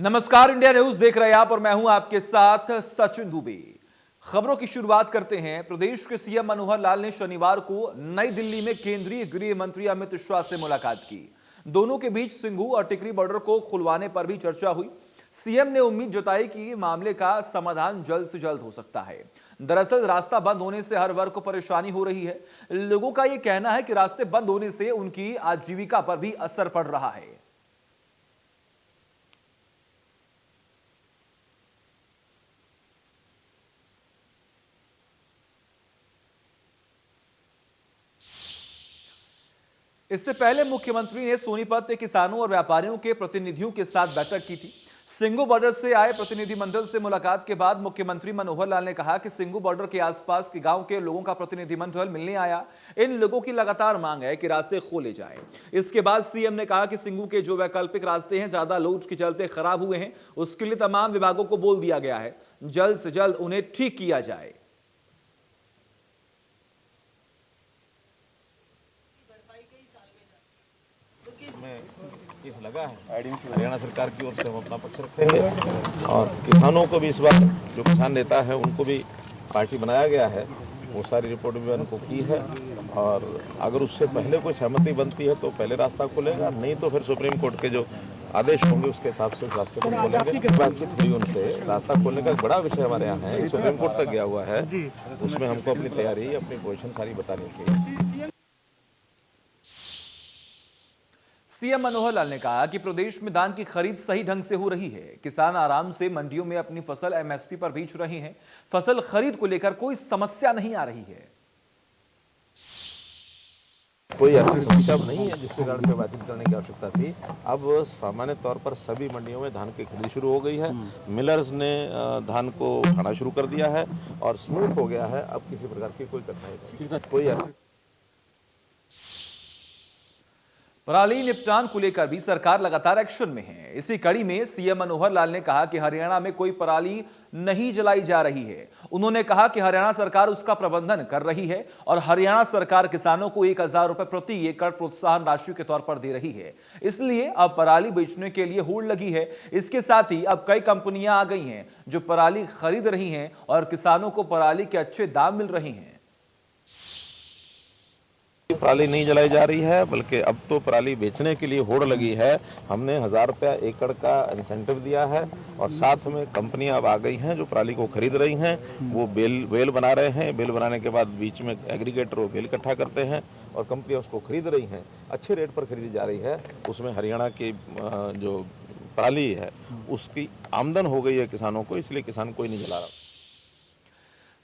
नमस्कार, India news देख रहे हैं आप और मैं हूं आपके साथ सचिन दुबे। खबरों की शुरुआत करते हैं। प्रदेश के सीएम मनोहर लाल ने शनिवार को नई दिल्ली में केंद्रीय गृह मंत्री अमित शाह से मुलाकात की। दोनों के बीच सिंघू और टिकरी बॉर्डर को खुलवाने पर भी चर्चा हुई। सीएम ने उम्मीद जताई कि मामले का समाधान जल्द से जल्द हो सकता है। दरअसल रास्ता बंद होने से हर वर्ग को परेशानी हो रही है। लोगों का यह कहना है कि रास्ते बंद होने से उनकी आजीविका पर भी असर पड़ रहा है। इससे पहले मुख्यमंत्री ने सोनीपत में किसानों और व्यापारियों के प्रतिनिधियों के साथ बैठक की थी। सिंघू बॉर्डर से आए प्रतिनिधिमंडल से मुलाकात के बाद मुख्यमंत्री मनोहर लाल ने कहा कि सिंघू बॉर्डर के आसपास के गांव के लोगों का प्रतिनिधिमंडल मिलने आया। इन लोगों की लगातार मांग है कि रास्ते खोले जाएं। इसके बाद सीएम ने कहा कि सिंघू के जो वैकल्पिक रास्ते हैं ज्यादा लोड के चलते खराब हुए हैं, उसके लिए तमाम विभागों को बोल दिया गया है, जल्द से जल्द उन्हें ठीक किया जाए। केस लगा है, हरियाणा सरकार की ओर से हम अपना पक्ष रखेंगे और किसानों को भी इस बार जो किसान नेता है उनको भी पार्टी बनाया गया है, वो सारी रिपोर्ट भी उनको की है और अगर उससे पहले कोई सहमति बनती है तो पहले रास्ता खुलेगा, नहीं तो फिर सुप्रीम कोर्ट के जो आदेश होंगे उसके हिसाब से रास्ते को खोलेंगे। बातचीत हुई उनसे, रास्ता खोलने का एक बड़ा विषय हमारे यहाँ है, सुप्रीम कोर्ट तक गया हुआ है, उसमें हमको अपनी तैयारी अपनी पोजिशन सारी बतानी चाहिए। सीएम मनोहर लाल ने कहा कि प्रदेश में धान की खरीद सही ढंग से हो रही है। किसान आराम से मंडियों में अपनी फसल एमएसपी पर बेच रहे हैं। फसल खरीद को लेकर कोई समस्या नहीं आ रही है। कोई ऐसी समस्या नहीं है जिसके कारण से बातचीत करने की आवश्यकता थी। अब सामान्य तौर पर सभी मंडियों में धान की खरीद शुरू हो गई है। मिलर्स ने धान को उठाना शुरू कर दिया है और स्मूथ हो गया है। अब किसी प्रकार की कोई कठिनाई नहीं, कोई ऐसी। पराली निपटान को लेकर भी सरकार लगातार एक्शन में है। इसी कड़ी में सीएम मनोहर लाल ने कहा कि हरियाणा में कोई पराली नहीं जलाई जा रही है। उन्होंने कहा कि हरियाणा सरकार उसका प्रबंधन कर रही है और हरियाणा सरकार किसानों को 1000 रुपए प्रति एकड़ प्रोत्साहन राशि के तौर पर दे रही है। इसलिए अब पराली बेचने के लिए होड़ लगी है। इसके साथ ही अब कई कंपनियां आ गई हैं जो पराली खरीद रही हैं और किसानों को पराली के अच्छे दाम मिल रहे हैं। पराली नहीं जलाई जा रही है, बल्कि अब तो पराली बेचने के लिए होड़ लगी है। हमने 1000 रुपया एकड़ का इंसेंटिव दिया है और साथ में कंपनियां अब आ गई हैं जो पराली को खरीद रही हैं। वो बेल बना रहे हैं। बेल बनाने के बाद बीच में एग्रीगेटर वो बेल इकट्ठा करते हैं और कंपनियां उसको खरीद रही हैं। अच्छे रेट पर खरीदी जा रही है। उसमें हरियाणा की जो पराली है उसकी आमदन हो गई है किसानों को, इसलिए किसान कोई नहीं जला रहा।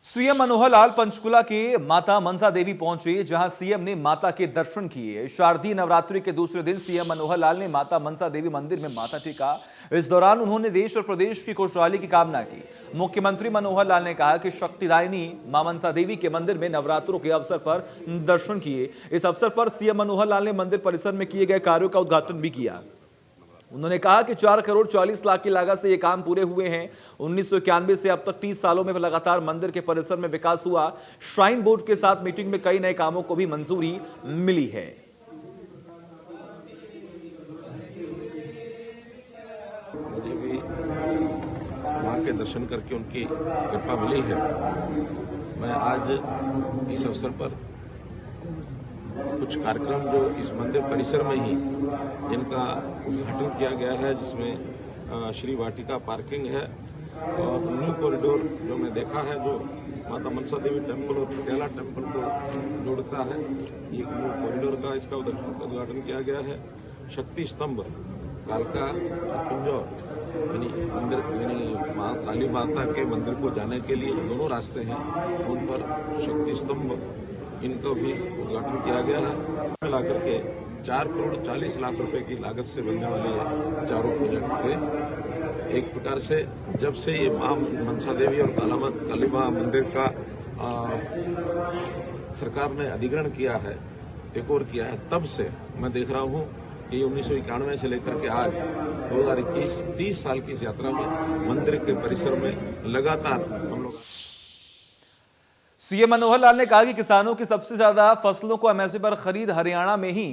सीएम मनोहर लाल पंचकुला के माता मनसा देवी पहुंचे, जहां सीएम ने माता के दर्शन किए। शारदीय नवरात्रि के दूसरे दिन सीएम मनोहर लाल ने माता मनसा देवी मंदिर में माथा टेका। इस दौरान उन्होंने देश और प्रदेश की खुशहाली की कामना की। मुख्यमंत्री मनोहर लाल ने कहा कि शक्तिदायिनी मां मनसा देवी के मंदिर में नवरात्रों के अवसर पर दर्शन किए। इस अवसर पर सीएम मनोहर लाल ने मंदिर परिसर में किए गए कार्यों का उद्घाटन भी किया। उन्होंने कहा कि 4 करोड़ 40 लाख की लागत से ये काम पूरे हुए हैं। 1991 से अब तक 30 सालों में लगातार मंदिर के परिसर में विकास हुआ। श्राइन बोर्ड के साथ मीटिंग में कई नए कामों को भी मंजूरी मिली है। मुझे भी वहां के दर्शन करके उनकी कृपा मिली है। मैं आज इस अवसर पर कुछ कार्यक्रम जो इस मंदिर परिसर में ही जिनका उद्घाटन किया गया है, जिसमें श्री वाटिका पार्किंग है और न्यू कॉरिडोर जो मैं देखा है, जो माता मनसा देवी टेम्पल और पटियाला टेम्पल को जोड़ता है, एक न्यू कॉरिडोर का इसका उद्घाटन किया गया है। शक्ति स्तंभ कालका पिंजौर यानी मंदिर यानी काली माता के मंदिर को जाने के लिए दोनों रास्ते हैं, उन पर शक्ति स्तंभ इनका भी उद्घाटन किया गया है। मिलाकर के 4 करोड़ 40 लाख रुपए की लागत से बनने वाले चारों प्रोजेक्ट थे। एक प्रकार से जब से ये मां मनसा देवी और काली मां मंदिर का सरकार ने अधिग्रहण किया है, टेक ओवर किया है, तब से मैं देख रहा हूं कि 1991 से लेकर के आज 2021 30 साल की इस यात्रा में मंदिर के परिसर में लगातार हम लोग। सीएम मनोहर लाल ने कहा कि किसानों की सबसे ज्यादा फसलों को एमएसपी पर खरीद हरियाणा में ही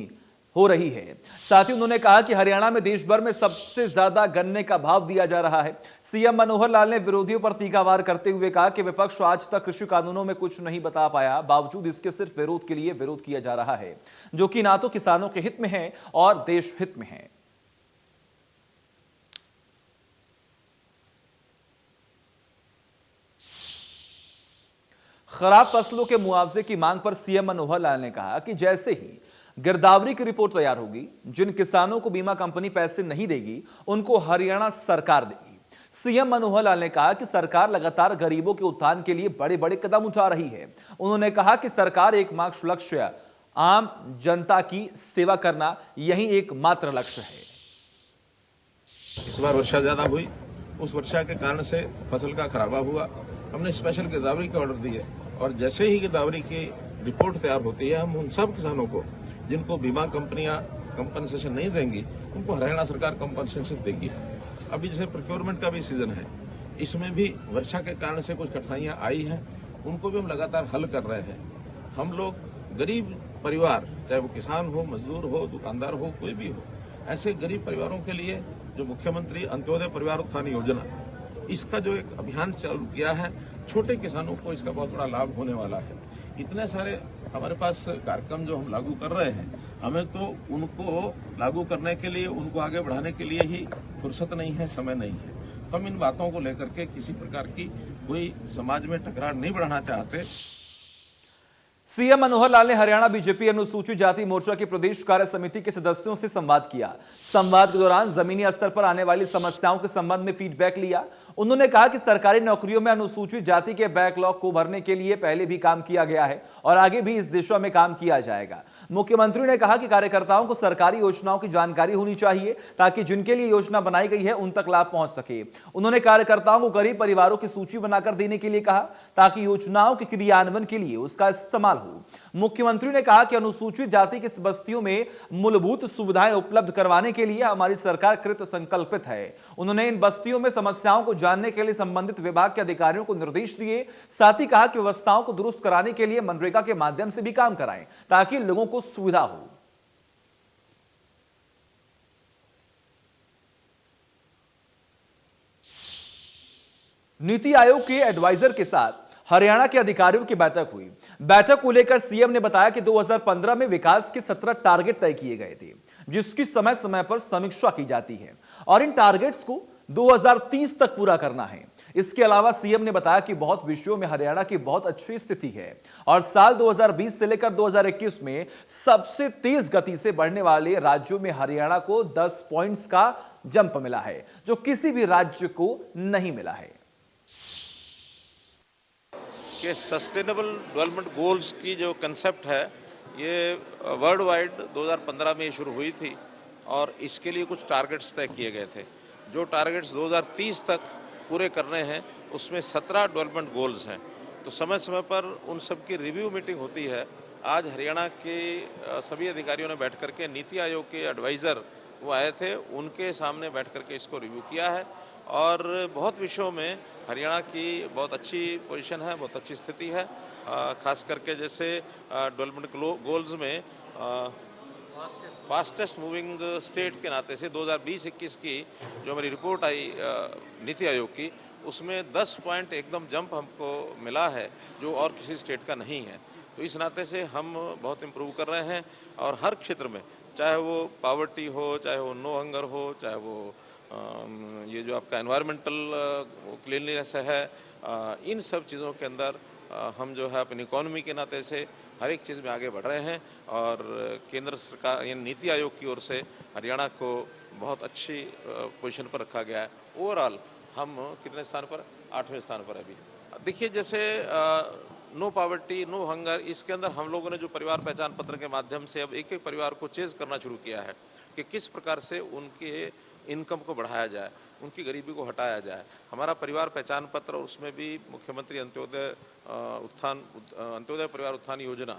हो रही है। साथ ही उन्होंने कहा कि हरियाणा में देश भर में सबसे ज्यादा गन्ने का भाव दिया जा रहा है। सीएम मनोहर लाल ने विरोधियों पर तीखावार करते हुए कहा कि विपक्ष आज तक कृषि कानूनों में कुछ नहीं बता पाया, बावजूद इसके सिर्फ विरोध के लिए विरोध किया जा रहा है, जो कि ना तो किसानों के हित में है और देश हित में है। खराब फसलों के मुआवजे की मांग पर सीएम मनोहर लाल ने कहा कि जैसे ही गिरदावरी की रिपोर्ट तैयार होगी, जिन किसानों को बीमा कंपनी पैसे नहीं देगी उनको हरियाणा सरकार देगी। सीएम मनोहर लाल ने कहा कि सरकार लगातार गरीबों के उत्थान के लिए बड़े बड़े कदम उठा रही है। उन्होंने कहा कि सरकार एकमात्र लक्ष्य आम जनता की सेवा करना, यही एकमात्र लक्ष्य है। इस बार वर्षा ज्यादा हुई, उस वर्षा के कारण से फसल का खराबा हुआ। हमने स्पेशल गिरदावरी के ऑर्डर दिए और जैसे ही गिरदावरी की रिपोर्ट तैयार होती है, हम उन सब किसानों को जिनको बीमा कंपनियां कंपनसेशन नहीं देंगी, उनको हरियाणा सरकार कंपनसेशन देगी। अभी जैसे प्रोक्योरमेंट का भी सीजन है, इसमें भी वर्षा के कारण से कुछ कठिनाइयां आई हैं, उनको भी हम लगातार हल कर रहे हैं। हम लोग गरीब परिवार, चाहे वो किसान हो, मजदूर हो, दुकानदार हो, कोई भी हो, ऐसे गरीब परिवारों के लिए जो मुख्यमंत्री अंत्योदय परिवार उत्थान योजना, इसका जो एक अभियान चालू किया है, छोटे किसानों को इसका बहुत बड़ा लाभ होने वाला है। इतने सारे हमारे पास कार्यक्रम जो हम लागू कर रहे हैं, हमें तो उनको लागू करने के लिए, उनको आगे बढ़ाने के लिए ही फुर्सत नहीं है, समय नहीं है। हम इन बातों को लेकर के किसी प्रकार की कोई समाज में टकरार नहीं बढ़ाना चाहते। सीएम मनोहर लाल ने हरियाणा बीजेपी अनुसूचित जाति मोर्चा की प्रदेश कार्य समिति के सदस्यों से संवाद किया। संवाद के दौरान जमीनी स्तर पर आने वाली समस्याओं के संबंध में फीडबैक लिया। उन्होंने कहा कि सरकारी नौकरियों में अनुसूचित जाति के बैकलॉग को भरने के लिए पहले भी काम किया गया है और आगे भी इस दिशा में काम किया जाएगा। मुख्यमंत्री ने कहा कि कार्यकर्ताओं को सरकारी योजनाओं की जानकारी होनी चाहिए ताकि जिनके लिए योजना बनाई गई है उन तक लाभ पहुंच सके। उन्होंने कार्यकर्ताओं को गरीब परिवारों की सूची बनाकर देने के लिए कहा ताकि योजनाओं के क्रियान्वयन के लिए उसका इस्तेमाल हो। मुख्यमंत्री ने कहा कि अनुसूचित जाति की बस्तियों में मूलभूत सुविधाएं उपलब्ध करवाने के लिए हमारी सरकार कृत संकल्पित है। उन्होंने इन बस्तियों में समस्याओं को जानने के लिए संबंधित विभाग के अधिकारियों को निर्देश दिए। साथ ही कहा कि व्यवस्थाओं को दुरुस्त कराने के लिए मनरेगा के माध्यम से भी काम कराएं ताकि लोगों को सुविधा हो। नीति आयोग के एडवाइजर के साथ हरियाणा के अधिकारियों की बैठक हुई। बैठक को लेकर सीएम ने बताया कि 2015 में विकास के 17 टारगेट तय किए गए थे, जिसकी समय समय पर समीक्षा की जाती है और इन टारगेट्स को 2030 तक पूरा करना है। इसके अलावा सीएम ने बताया कि बहुत विषयों में हरियाणा की बहुत अच्छी स्थिति है और साल 2020 से लेकर 2021 में सबसे तेज गति से बढ़ने वाले राज्यों में हरियाणा को 10 पॉइंट्स का जंप मिला है, जो किसी भी राज्य को नहीं मिला है। कि सस्टेनेबल डेवलपमेंट गोल्स की जो कंसेप्ट है, ये वर्ल्ड वाइड 2015 में शुरू हुई थी और इसके लिए कुछ टारगेट्स तय किए गए थे। जो टारगेट्स 2030 तक पूरे करने हैं, उसमें 17 डेवलपमेंट गोल्स हैं। तो समय समय पर उन सब की रिव्यू मीटिंग होती है। आज हरियाणा के सभी अधिकारियों ने बैठ करके, नीति आयोग के एडवाइज़र वो आए थे, उनके सामने बैठ करके इसको रिव्यू किया है और बहुत विषयों में हरियाणा की बहुत अच्छी पोजीशन है, बहुत अच्छी स्थिति है। खास करके जैसे डेवलपमेंट गोल्स में फास्टेस्ट मूविंग स्टेट के नाते से 2020-21 की जो हमारी रिपोर्ट आई नीति आयोग की, उसमें 10 पॉइंट एकदम जंप हमको मिला है, जो और किसी स्टेट का नहीं है। तो इस नाते से हम बहुत इम्प्रूव कर रहे हैं और हर क्षेत्र में, चाहे वो पावर्टी हो, चाहे वो नो हंगर हो, चाहे वो ये जो आपका एनवायरमेंटल क्लीनलीनेस है, इन सब चीज़ों के अंदर हम जो है अपनी इकोनॉमी के नाते से हर एक चीज़ में आगे बढ़ रहे हैं और केंद्र सरकार यानी नीति आयोग की ओर से हरियाणा को बहुत अच्छी पोजीशन पर रखा गया है। ओवरऑल हम कितने स्थान पर, 8वें स्थान पर अभी। देखिए, जैसे नो पावर्टी, नो हंगर, इसके अंदर हम लोगों ने जो परिवार पहचान पत्र के माध्यम से अब एक एक परिवार को चेज करना शुरू किया है कि किस प्रकार से उनके इनकम को बढ़ाया जाए, उनकी गरीबी को हटाया जाए। हमारा परिवार पहचान पत्र, उसमें भी मुख्यमंत्री अंत्योदय परिवार उत्थान योजना,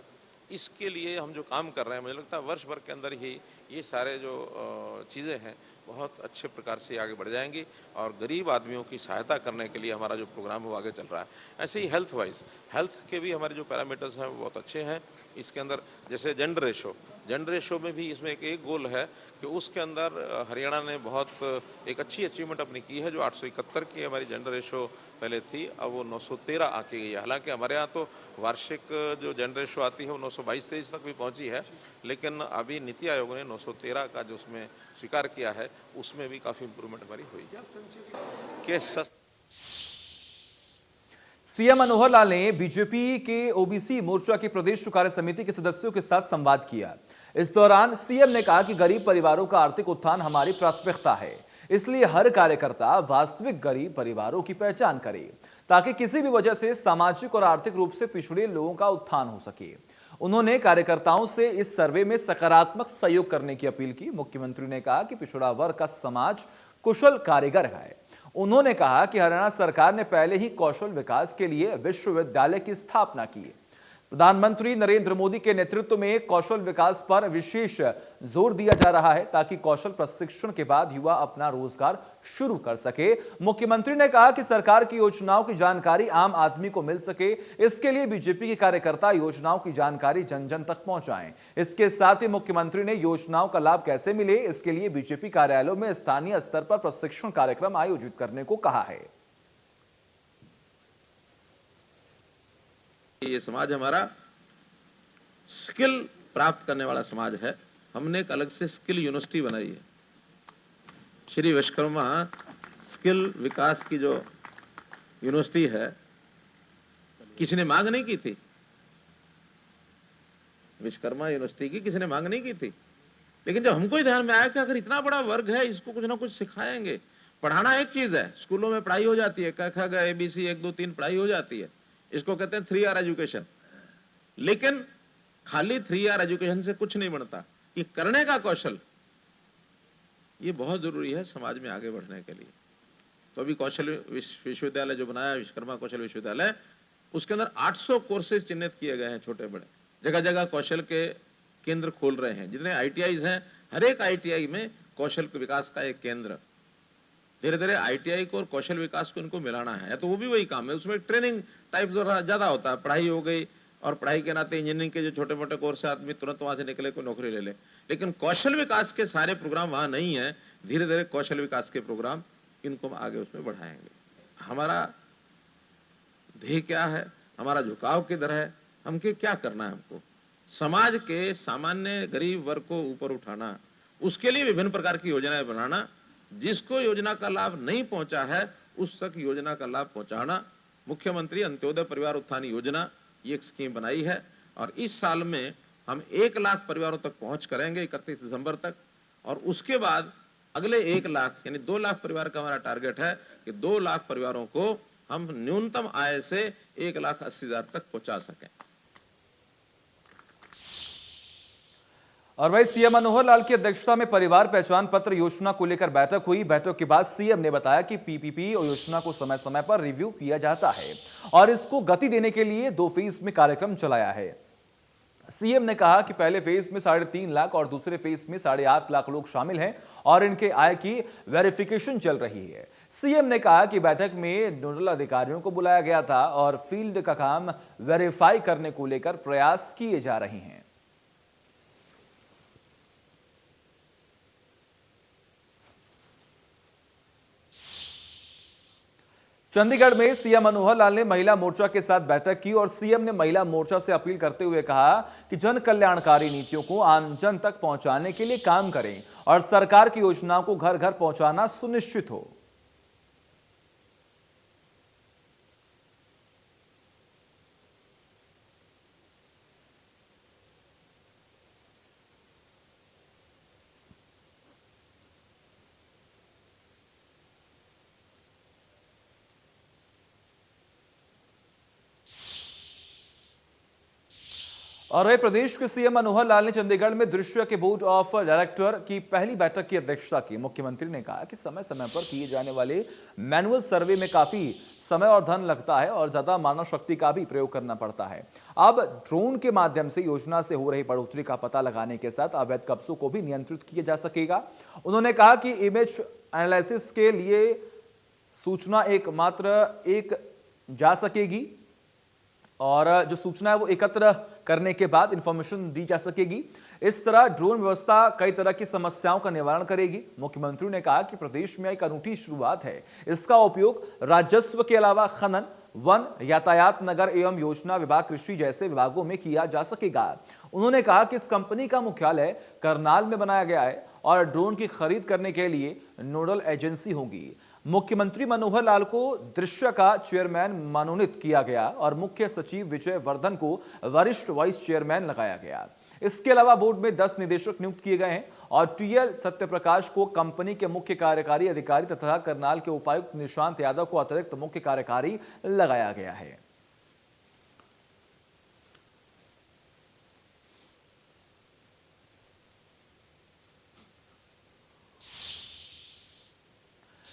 इसके लिए हम जो काम कर रहे हैं, मुझे लगता है वर्ष भर के अंदर ही ये सारे जो चीज़ें हैं बहुत अच्छे प्रकार से आगे बढ़ जाएंगी और गरीब आदमियों की सहायता करने के लिए हमारा जो प्रोग्राम है वो आगे चल रहा है। ऐसे ही हेल्थ के भी हमारे जो पैरामीटर्स हैं वो बहुत अच्छे हैं। इसके अंदर जैसे जेंडर रेशो में भी इसमें एक गोल है कि उसके अंदर हरियाणा ने बहुत एक अच्छी अचीवमेंट अपनी की है। जो 871 की हमारी जेंडर रेशो पहले थी, अब वो 913 आके गई है। हालांकि हमारे यहाँ तो वार्षिक जो जेंडर रेशो आती है वो 922-23 तक भी पहुंची है, लेकिन अभी नीति आयोग ने 913 का जो उसमें स्वीकार किया है उसमें भी काफ़ी इम्प्रूवमेंट हमारी हुई है। सीएम मनोहर लाल ने बीजेपी के ओबीसी मोर्चा की प्रदेश कार्य समिति के सदस्यों के साथ संवाद किया। इस दौरान सीएम ने कहा कि गरीब परिवारों का आर्थिक उत्थान हमारी प्राथमिकता है, इसलिए हर कार्यकर्ता वास्तविक गरीब परिवारों की पहचान करे ताकि किसी भी वजह से सामाजिक और आर्थिक रूप से पिछड़े लोगों का उत्थान हो सके। उन्होंने कार्यकर्ताओं से इस सर्वे में सकारात्मक सहयोग करने की अपील की। मुख्यमंत्री ने कहा कि पिछड़ा वर्ग का समाज कुशल कारीगर है। उन्होंने कहा कि हरियाणा सरकार ने पहले ही कौशल विकास के लिए विश्वविद्यालय की स्थापना की। प्रधानमंत्री नरेंद्र मोदी के नेतृत्व में कौशल विकास पर विशेष जोर दिया जा रहा है ताकि कौशल प्रशिक्षण के बाद युवा अपना रोजगार शुरू कर सके। मुख्यमंत्री ने कहा कि सरकार की योजनाओं की जानकारी आम आदमी को मिल सके, इसके लिए बीजेपी के कार्यकर्ता योजनाओं की जानकारी जन जन तक पहुंचाएं। इसके साथ ही मुख्यमंत्री ने योजनाओं का लाभ कैसे मिले, इसके लिए बीजेपी कार्यालयों में स्थानीय स्तर पर प्रशिक्षण कार्यक्रम आयोजित करने को कहा है। ये समाज हमारा स्किल प्राप्त करने वाला समाज है। हमने एक अलग से स्किल यूनिवर्सिटी बनाई है। श्री विश्वकर्मा स्किल विकास की जो यूनिवर्सिटी है, किसी ने मांग नहीं की थी। विश्वकर्मा यूनिवर्सिटी की किसी ने मांग नहीं की थी, लेकिन जब हमको ही ध्यान में आया कि अगर इतना बड़ा वर्ग है, इसको कुछ ना कुछ सिखाएंगे। पढ़ाना एक चीज है, स्कूलों में पढ़ाई हो जाती है, क ख ग ABC 1 2 3 पढ़ाई हो जाती है, इसको कहते हैं 3R एजुकेशन। लेकिन खाली 3R एजुकेशन से कुछ नहीं बनता। ये करने का कौशल, ये बहुत जरूरी है समाज में आगे बढ़ने के लिए। तो अभी कौशल विश्वविद्यालय जो बनाया, विश्वकर्मा कौशल विश्वविद्यालय, उसके अंदर 800 कोर्सेज चिन्हित किए गए हैं, छोटे बड़े। जगह जगह कौशल के केंद्र खोल रहे हैं। जितने ITIs हैं, हर एक ITI में कौशल विकास का एक केंद्र। धीरे धीरे ITI को और कौशल विकास को इनको मिलाना है। तो वो भी वही काम है, उसमें ट्रेनिंग टाइप ज्यादा होता है। पढ़ाई हो गई और पढ़ाई के नाते इंजीनियरिंग के जो छोटे मोटे कोर्स है, आदमी तुरंत वहां से निकले कोई नौकरी ले ले। लेकिन कौशल विकास के सारे प्रोग्राम वहां नहीं है। धीरे धीरे कौशल विकास के प्रोग्राम इनको आगे उसमें बढ़ाएंगे। हमारा ध्येय क्या है, हमारा झुकाव किधर है, हमके क्या करना है। हमको समाज के सामान्य गरीब वर्ग को ऊपर उठाना, उसके लिए विभिन्न प्रकार की योजनाएं बनाना। जिसको योजना का लाभ नहीं पहुंचा है उस तक योजना का लाभ पहुंचाना। मुख्यमंत्री अंत्योदय परिवार उत्थान योजना, ये एक स्कीम बनाई है और इस साल में हम 1 लाख परिवारों तक पहुंच करेंगे 31 दिसंबर तक। और उसके बाद अगले 1 लाख यानी 2 लाख परिवार का हमारा टारगेट है कि 2 लाख परिवारों को हम न्यूनतम आय से 1,80,000 तक पहुंचा सकें। और वही सीएम मनोहर लाल की अध्यक्षता में परिवार पहचान पत्र योजना को लेकर बैठक हुई। बैठक के बाद सीएम ने बताया कि PPP योजना को समय समय पर रिव्यू किया जाता है और इसको गति देने के लिए 2 फेज में कार्यक्रम चलाया है। सीएम ने कहा कि पहले फेज में 3.5 लाख और दूसरे फेज में 8.5 लाख लोग शामिल हैं और इनके आय की वेरिफिकेशन चल रही है। सीएम ने कहा कि बैठक में नोडल अधिकारियों को बुलाया गया था और फील्ड का काम वेरीफाई करने को लेकर प्रयास किए जा रहे हैं। चंडीगढ़ में सीएम मनोहर लाल ने महिला मोर्चा के साथ बैठक की और सीएम ने महिला मोर्चा से अपील करते हुए कहा कि जन कल्याणकारी नीतियों को आम जन तक पहुंचाने के लिए काम करें और सरकार की योजनाओं को घर घर पहुंचाना सुनिश्चित हो। और वही प्रदेश के सीएम मनोहर लाल ने चंडीगढ़ में दृश्य के बोर्ड ऑफ डायरेक्टर की पहली बैठक की अध्यक्षता की। मुख्यमंत्री ने कहा कि समय समय पर किए जाने वाले मैनुअल सर्वे में काफी समय और धन लगता है और ज्यादा मानव शक्ति का भी प्रयोग करना पड़ता है। अब ड्रोन के माध्यम से योजना से हो रही बढ़ोतरी का पता लगाने के साथ अवैध कब्जों को भी नियंत्रित किया जा सकेगा। उन्होंने कहा कि इमेज एनालिसिस के लिए सूचना एक जा सकेगी और जो सूचना है वो एकत्र करने के बाद इंफॉर्मेशन दी जा सकेगी। इस तरह ड्रोन व्यवस्था कई तरह की समस्याओं का निवारण करेगी। मुख्यमंत्री ने कहा कि प्रदेश में एक अनूठी शुरुआत है। इसका उपयोग राजस्व के अलावा खनन, वन, यातायात, नगर एवं योजना विभाग, कृषि जैसे विभागों में किया जा सकेगा। उन्होंने कहा कि इस कंपनी का मुख्यालय करनाल में बनाया गया है और ड्रोन की खरीद करने के लिए नोडल एजेंसी होगी। मुख्यमंत्री मनोहर लाल को दृश्य का चेयरमैन मनोनीत किया गया और मुख्य सचिव विजय वर्धन को वरिष्ठ वाइस चेयरमैन लगाया गया। इसके अलावा बोर्ड में 10 निदेशक नियुक्त किए गए हैं और टीएल सत्यप्रकाश को कंपनी के मुख्य कार्यकारी अधिकारी तथा करनाल के उपायुक्त निशांत यादव को अतिरिक्त मुख्य कार्यकारी लगाया गया है।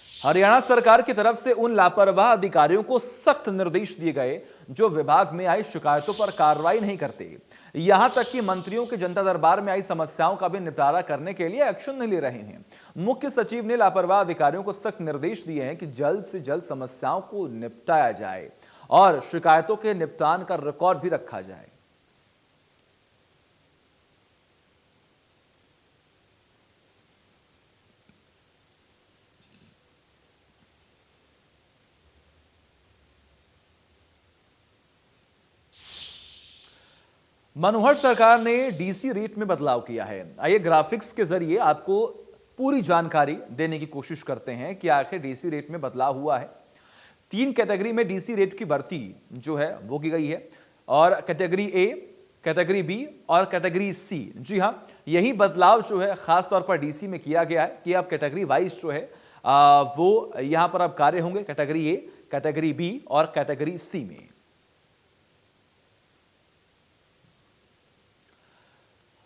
हरियाणा सरकार की तरफ से उन लापरवाह अधिकारियों को सख्त निर्देश दिए गए जो विभाग में आई शिकायतों पर कार्रवाई नहीं करते। यहां तक कि मंत्रियों के जनता दरबार में आई समस्याओं का भी निपटारा करने के लिए एक्शन नहीं ले रहे हैं। मुख्य सचिव ने लापरवाह अधिकारियों को सख्त निर्देश दिए हैं कि जल्द से जल्द समस्याओं को निपटाया जाए और शिकायतों के निपटान का रिकॉर्ड भी रखा जाए। मनोहर सरकार ने डीसी रेट में बदलाव किया है। आइए ग्राफिक्स के जरिए आपको पूरी जानकारी देने की कोशिश करते हैं कि आखिर डीसी रेट में बदलाव हुआ है। 3 कैटेगरी में डीसी रेट की भर्ती जो है वो की गई है और कैटेगरी ए, कैटेगरी बी और कैटेगरी सी। जी हां, यही बदलाव जो है खास तौर पर डीसी में किया गया है कि अब कैटेगरी वाइज जो है वो यहां पर अब कार्य होंगे, कैटेगरी ए, कैटेगरी बी और कैटेगरी सी में।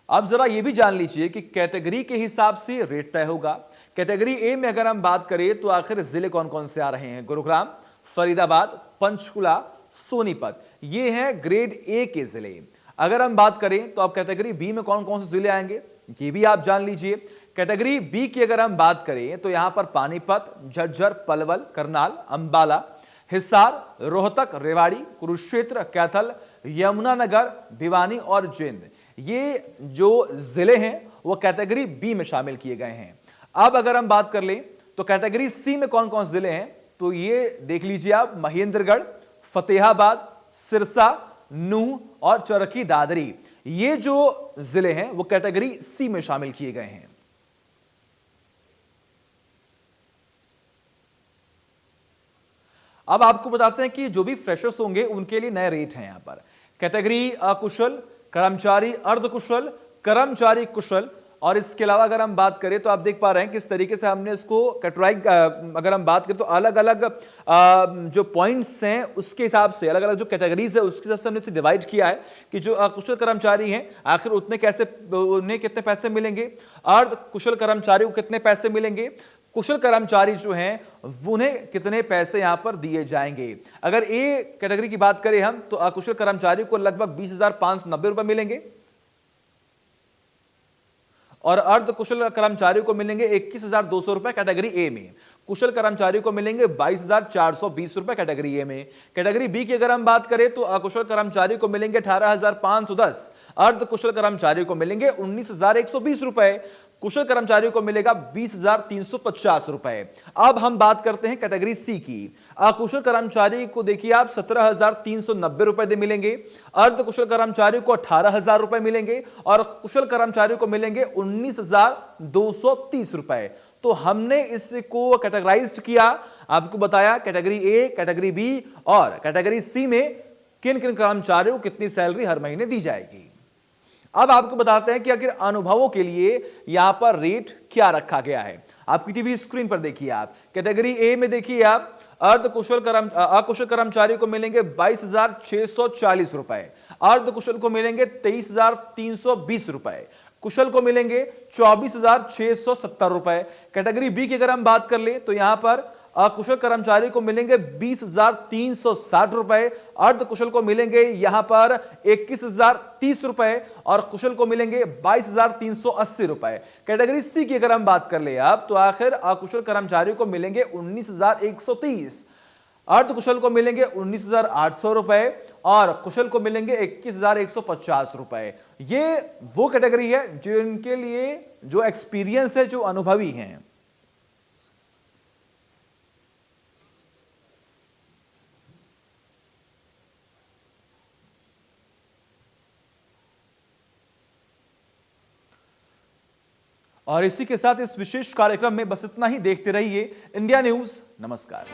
अब जरा यह भी जान लीजिए कि कैटेगरी के हिसाब से रेट तय होगा। कैटेगरी ए में अगर हम बात करें तो आखिर जिले कौन कौन से आ रहे हैं? गुरुग्राम, फरीदाबाद, पंचकुला, सोनीपत, ये हैं ग्रेड ए के जिले। अगर हम बात करें तो अब कैटेगरी बी में कौन कौन से जिले आएंगे ये भी आप जान लीजिए। कैटेगरी बी की अगर हम बात करें तो यहां पर पानीपत, झज्जर, पलवल, करनाल, अंबाला, हिसार, रोहतक, रेवाड़ी, कुरुक्षेत्र, कैथल, यमुनानगर, भिवानी और जिंद, ये जो जिले हैं वो कैटेगरी बी में शामिल किए गए हैं। अब अगर हम बात कर लें तो कैटेगरी सी में कौन कौन से जिले हैं तो ये देख लीजिए आप, महेंद्रगढ़, फतेहाबाद, सिरसा, नूह और चरखी दादरी, ये जो जिले हैं वो कैटेगरी सी में शामिल किए गए हैं। अब आपको बताते हैं कि जो भी फ्रेशर्स होंगे उनके लिए नए रेट हैं यहां पर। कैटेगरी अकुशल, कर्मचारी अर्धकुशल, कर्मचारी कुशल और इसके अलावा अगर हम बात करें तो आप देख पा रहे हैं किस तरीके से हमने इसको कैटेगराइज, अगर हम बात करें तो अलग अलग जो पॉइंट्स हैं उसके हिसाब से, अलग अलग जो कैटेगरीज है उसके हिसाब से हमने इसे डिवाइड किया है कि जो अकुशल कर्मचारी हैं आखिर उन्हें कितने पैसे मिलेंगे, अर्ध कुशल कर्मचारी को कितने पैसे मिलेंगे, कुशल कर्मचारी जो हैं उन्हें कितने पैसे यहां पर दिए जाएंगे। अगर ए कैटेगरी की बात करें हम तो अकुशल कर्मचारी को लगभग 20,590 रुपए मिलेंगे और अर्ध कुशल कर्मचारियों को मिलेंगे 21,200 रुपए कैटेगरी ए में। कुशल कर्मचारियों को मिलेंगे 22,420 रुपए कैटेगरी ए में। कैटेगरी बी की अगर हम बात करें तो अकुशल कर्मचारियों को मिलेंगे 18,510, अर्ध कुशल कर्मचारियों को मिलेंगे 19,120 रुपए, कुशल कर्मचारियों को मिलेगा 20,350 रुपए। अब हम बात करते हैं कैटेगरी सी की। अकुशल कर्मचारी को देखिए आप 17,390 रुपए मिलेंगे, अर्ध कुशल कर्मचारियों को 18,000 रुपए मिलेंगे और कुशल कर्मचारियों को मिलेंगे 19,230 रुपए। तो हमने इसको कैटेगराइज्ड किया, आपको बताया कैटेगरी ए, कैटेगरी बी और कैटेगरी सी में किन किन कर्मचारियों को कितनी सैलरी हर महीने दी जाएगी। अब आपको बताते हैं कि आखिर अनुभवों के लिए यहां पर रेट क्या रखा गया है। आपकी टीवी स्क्रीन पर देखिए आप, कैटेगरी ए में देखिए आप अकुशल कर्मचारी को मिलेंगे 22,640 रुपए, अर्धकुशल को मिलेंगे 23,320 रुपए, कुशल को मिलेंगे 24,670 रुपए। कैटेगरी बी की अगर हम बात कर ले तो यहां पर अकुशल कर्मचारी को मिलेंगे 20,360 रुपए, अर्धकुशल को मिलेंगे यहां पर 21,030 रुपए और कुशल को मिलेंगे 22,380 रुपए। कैटेगरी सी की अगर हम बात कर ले अब तो आखिर अकुशल कर्मचारी को मिलेंगे 19,130, अर्धकुशल को मिलेंगे 19,800 रुपए और कुशल को मिलेंगे 21,150 रुपए। ये वो कैटेगरी है जिनके लिए जो एक्सपीरियंस है, जो अनुभवी हैं। और इसी के साथ इस विशेष कार्यक्रम में बस इतना ही। देखते रहिए इंडिया न्यूज। नमस्कार।